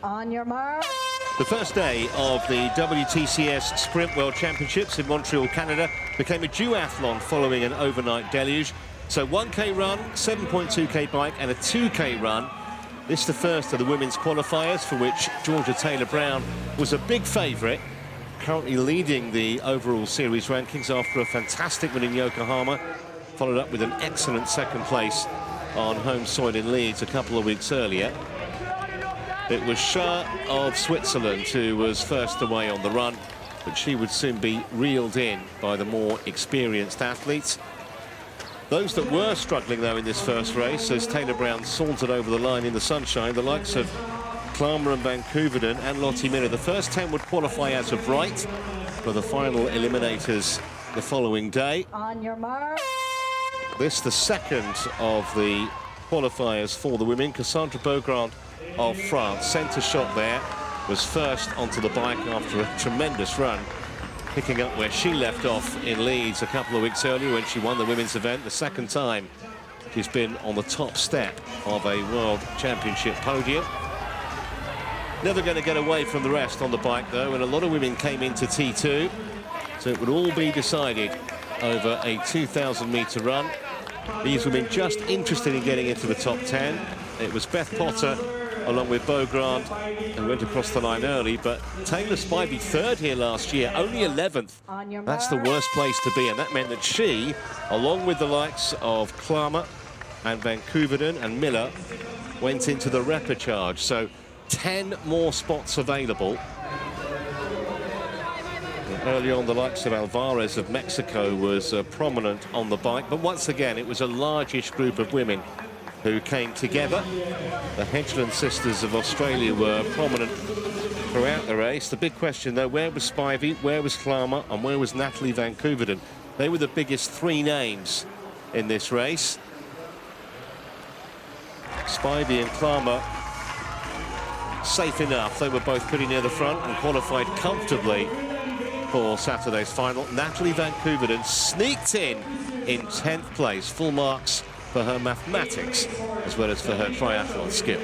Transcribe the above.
On your mark. The first day of the WTCS Sprint World Championships in Montreal, Canada, became a duathlon following an overnight deluge. So 1K run, 7.2K bike and a 2K run. This is the first of the women's qualifiers, for which Georgia Taylor-Brown was a big favourite, currently leading the overall series rankings after a fantastic win in Yokohama, followed up with an excellent second place on home soil in Leeds a couple of weeks earlier. It was Shah of Switzerland who was first away on the run, but she would soon be reeled in by the more experienced athletes. Those that were struggling, though, in this first race, as Taylor-Brown sauntered over the line in the sunshine, the likes of Klammer and Van Koeveden and Lottie Miller. The first 10 would qualify as of right for the final eliminators the following day. On your mark. This the second of the qualifiers for the women. Cassandra Beaugrand of France, centre shot there, was first onto the bike after a tremendous run, picking up where she left off in Leeds a couple of weeks earlier when she won the women's event. The second time she's been on the top step of a World Championship podium. Never going to get away from the rest on the bike, though, and a lot of women came into T2, so it would all be decided over a 2,000-metre run. These women just interested in getting into the top 10. It was Beth Potter along with Beaugrand, and went across the line early, but Taylor Spivey third here last year, only 11th. That's the worst place to be, and that meant that she, along with the likes of Klammer and Van Koeveden and Miller, went into the repechage. So 10 more spots available. Early on, the likes of Alvarez of Mexico was prominent on the bike, but once again, it was a largish group of women who came together. The Hedgeland sisters of Australia were prominent throughout the race. The big question, though, where was Spivey, where was Klammer, and where was Natalie Van Koeveden? They were the biggest three names in this race. Spivey and Klammer, safe enough. They were both pretty near the front and qualified comfortably for Saturday's final. Natalie Van Koeveden sneaked in 10th place, full marks for her mathematics as well as for her triathlon skill.